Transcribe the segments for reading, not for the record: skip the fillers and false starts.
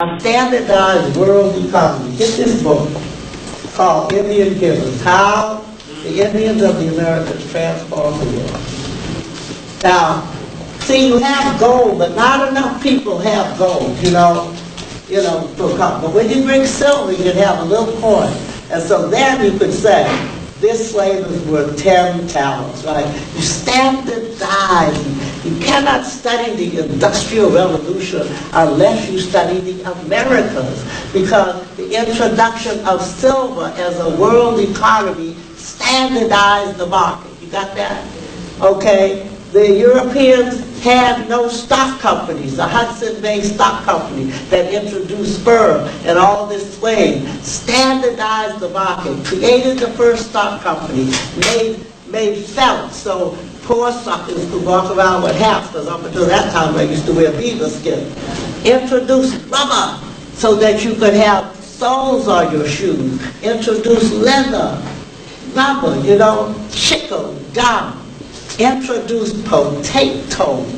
Standardized world economy. Get this book called Indian Givers, How the Indians of the Americas Transformed the World. Now, see, you have gold, but not enough people have gold, but when you bring silver, you can have a little coin. And so then you could say, this slave is worth 10 talents, right? You standardize. You cannot study the Industrial Revolution unless you study the Americas, because the introduction of silver as a world economy standardized the market. You got that? Okay? The Europeans had no stock companies. The Hudson Bay Stock Company that introduced sperm and all this slave standardized the market, created the first stock company, made felt so poor suckers could walk around with hats, because up until that time I used to wear beaver skin. Introduced rubber so that you could have soles on your shoes. Introduced leather, rubber, chicle, gum. Introduced potatoes,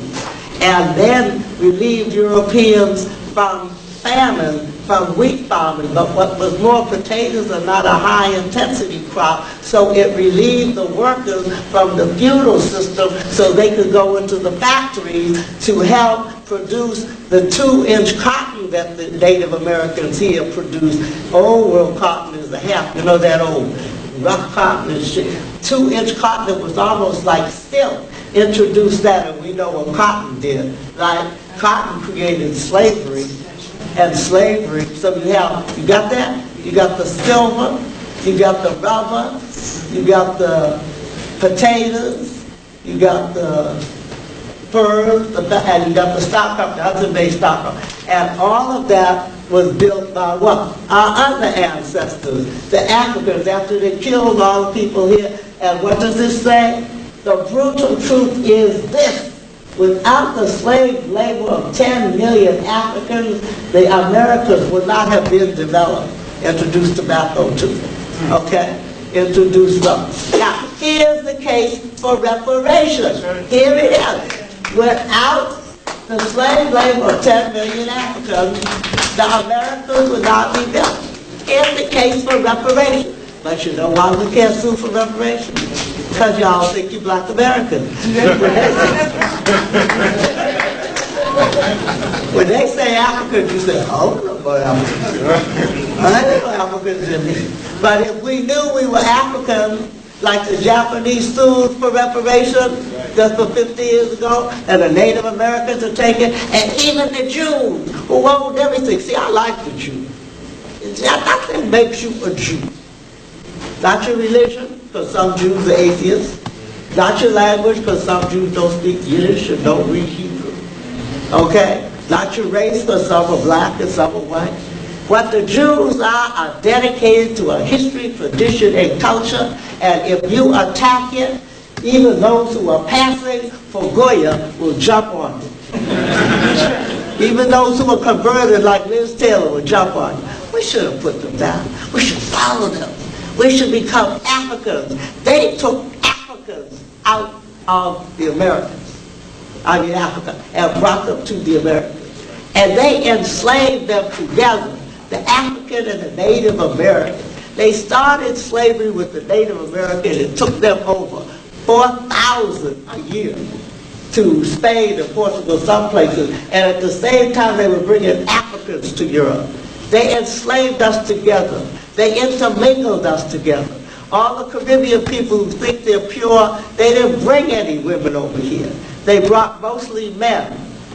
and then relieved Europeans from famine, from wheat farming. But what was more, potatoes are not a high-intensity crop, so it relieved the workers from the feudal system so they could go into the factories to help produce the 2-inch cotton that the Native Americans here produced. Old world cotton is a half, that old rough cotton and shit. 2-inch cotton that was almost like silk. Introduced that, and we know what cotton did, right? Cotton created slavery, and slavery, so you got that? You got the silver, you got the rubber, you got the potatoes, you got the furs, and you got the stock company, Hudson Bay Stock Company. And all of that was built by what? Our other ancestors, the Africans, after they killed all the people here. And what does this say? The brutal truth is this: without the slave labor of 10 million Africans, the Americas would not have been developed. Introduced tobacco too, okay? Introduced rubber. Now, here's the case for reparations. Here it is. Without the slave labor of 10 million Africans, the Americas would not be built. Here's the case for reparations. But you know why we can't sue for reparations? Because y'all think you black Americans. When they say Africans, you say, oh, no more Africans. I know Africans in me. But if we knew we were Africans, like the Japanese sued for reparations just for 50 years ago, and the Native Americans are taking, and even the Jews who owned everything. See, I like the Jews. Nothing makes you a Jew. Not your religion, because some Jews are atheists. Not your language, because some Jews don't speak Yiddish and don't read Hebrew. Okay? Not your race, because some are black and some are white. What the Jews are dedicated to a history, tradition, and culture, and if you attack it, even those who are passing for Goya will jump on it. Even those who are converted like Liz Taylor will jump on it. We should have put them down. We should follow them. We should become Africans. They took Africans out of the Americans, Africa, and brought them to the Americans. And they enslaved them together, the African and the Native American. They started slavery with the Native American. It took them over 4,000 a year to Spain and Portugal, some places. And at the same time, they were bringing Africans to Europe. They enslaved us together. They intermingled us together. All the Caribbean people who think they're pure, they didn't bring any women over here. They brought mostly men.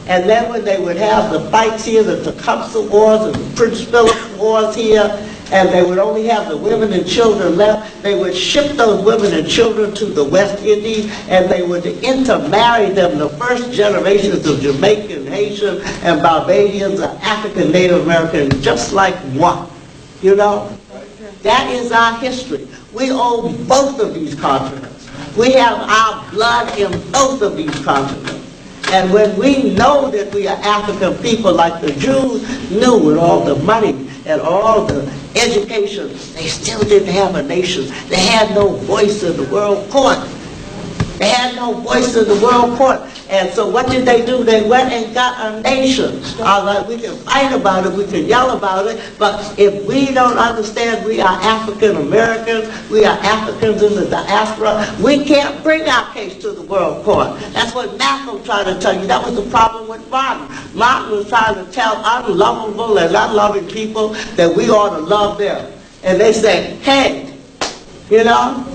And then when they would have the fights here, the Tecumseh Wars and the Prince Philip Wars here, and they would only have the women and children left, they would ship those women and children to the West Indies, and they would intermarry them. The first generations of Jamaican, Haitian, and Barbadians are African Native American, just like one. That is our history. We own both of these continents. We have our blood in both of these continents. And when we know that we are African people, like the Jews knew, with all the money and all the education, they still didn't have a nation. They had no voice in the world court. They had no voice in the world court. And so what did they do? They went and got a nation. Like we can fight about it, we can yell about it, but if we don't understand we are African Americans, we are Africans in the diaspora, we can't bring our case to the world court. That's what Malcolm tried to tell you. That was the problem with Martin. Martin was trying to tell unlovable and unloving people that we ought to love them. And they say, hey, you know,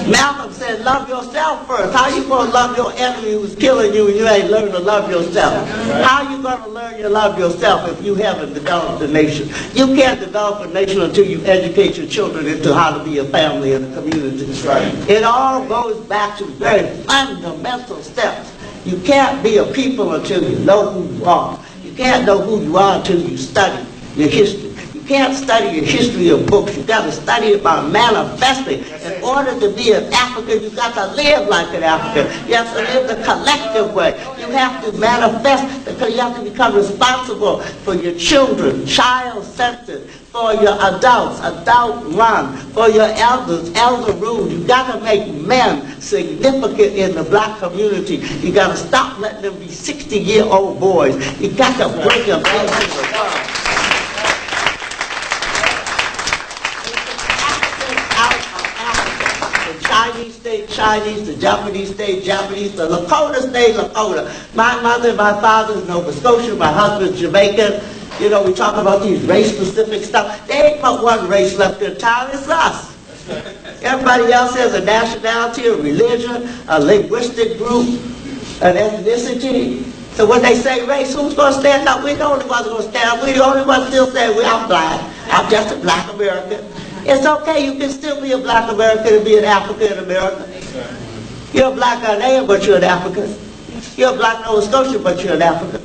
Malcolm said, love yourself first. How you going to love your enemy who's killing you and you ain't learned to love yourself? How you going to learn to love yourself if you haven't developed a nation? You can't develop a nation until you educate your children into how to be a family and a community. That's right. It all goes back to very fundamental steps. You can't be a people until you know who you are. You can't know who you are until you study your history. You can't study your history of books. You've got to study it by manifesting. In order to be an African, you've got to live like an African. You have to live the collective way. You have to manifest because you have to become responsible for your children, child-centered, for your adults, adult-run, for your elders, elder-ruled. You've got to make men significant in the black community. You've got to stop letting them be 60-year-old boys. You've got to bring them into the world. Chinese stay Chinese, the Japanese stay Japanese, the Lakota stay Lakota. My mother and my father is Nova Scotia, my husband's Jamaican. You know, we talk about these race-specific stuff. There ain't but one race left in town, it's us. Everybody else has a nationality, a religion, a linguistic group, an ethnicity. So when they say race, who's going to stand up? We're the only ones going to stand up. We're the only ones still saying, I'm black. I'm just a black American. It's okay, you can still be a black American and be an African American. You're a black Ghanaian, but you're an African. You're a black Nova Scotian, but you're an African.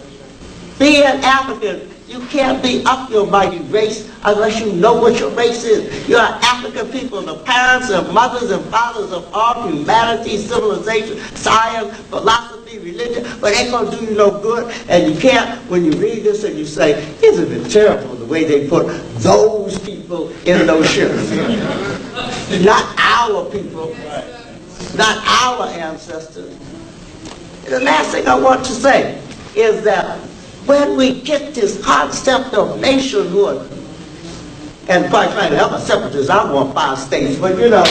Be an African. You can't be up your mighty race unless you know what your race is. You're an African people, the parents and mothers and fathers of all humanity, civilization, science, philosophy, religion, but ain't going to do you no good. And you can't, when you read this and you say, isn't it terrible the way they put those people in those ships? Not our people, not our ancestors. And the last thing I want to say is that when we get this concept of nationhood, and quite frankly, I'm a separatist, I want 5 states, but you know.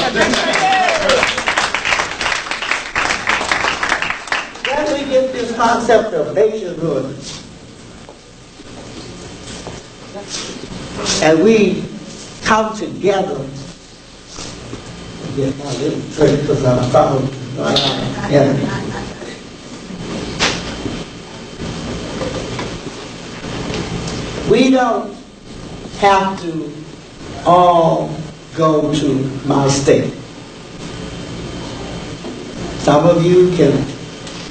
When we get this concept of nationhood, and we come together, get my little trick because I'm probably, we don't have to all go to my state. Some of you can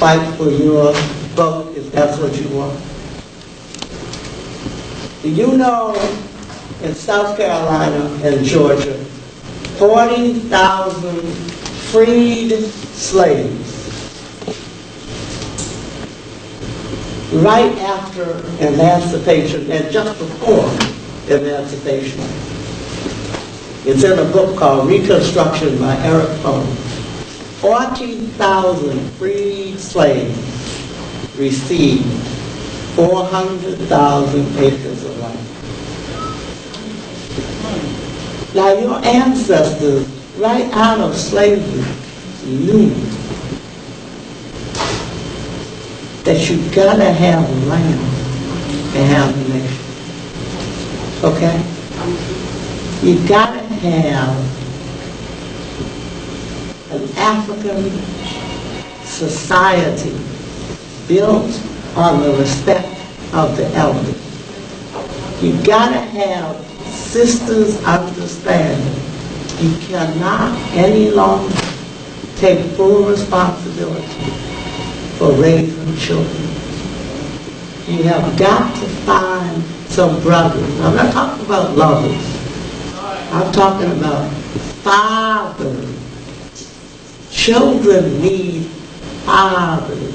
fight for your vote if that's what you want. Do you know in South Carolina and Georgia, 40,000 freed slaves right after emancipation and just before emancipation. It's in a book called Reconstruction by Eric Fromm. 40,000 freed slaves received 400,000 acres of land. Now your ancestors, right out of slavery, knew that you gotta have land to have a nation. Okay? You gotta have an African society built on the respect of the elders. You gotta have sisters understanding. You cannot any longer take full responsibility for raising children. You have got to find some brothers. I'm not talking about lovers. I'm talking about fathers. Children need fathers.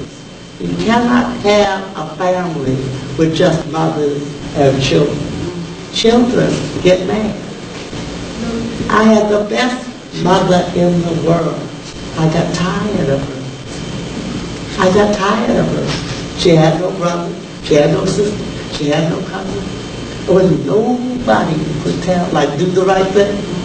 You cannot have a family with just mothers and children. Children get mad. I had the best mother in the world. I got tired of her. I got tired of her. She had no brother. She had no sister. She had no cousin. There was nobody who could tell, like, do the right thing.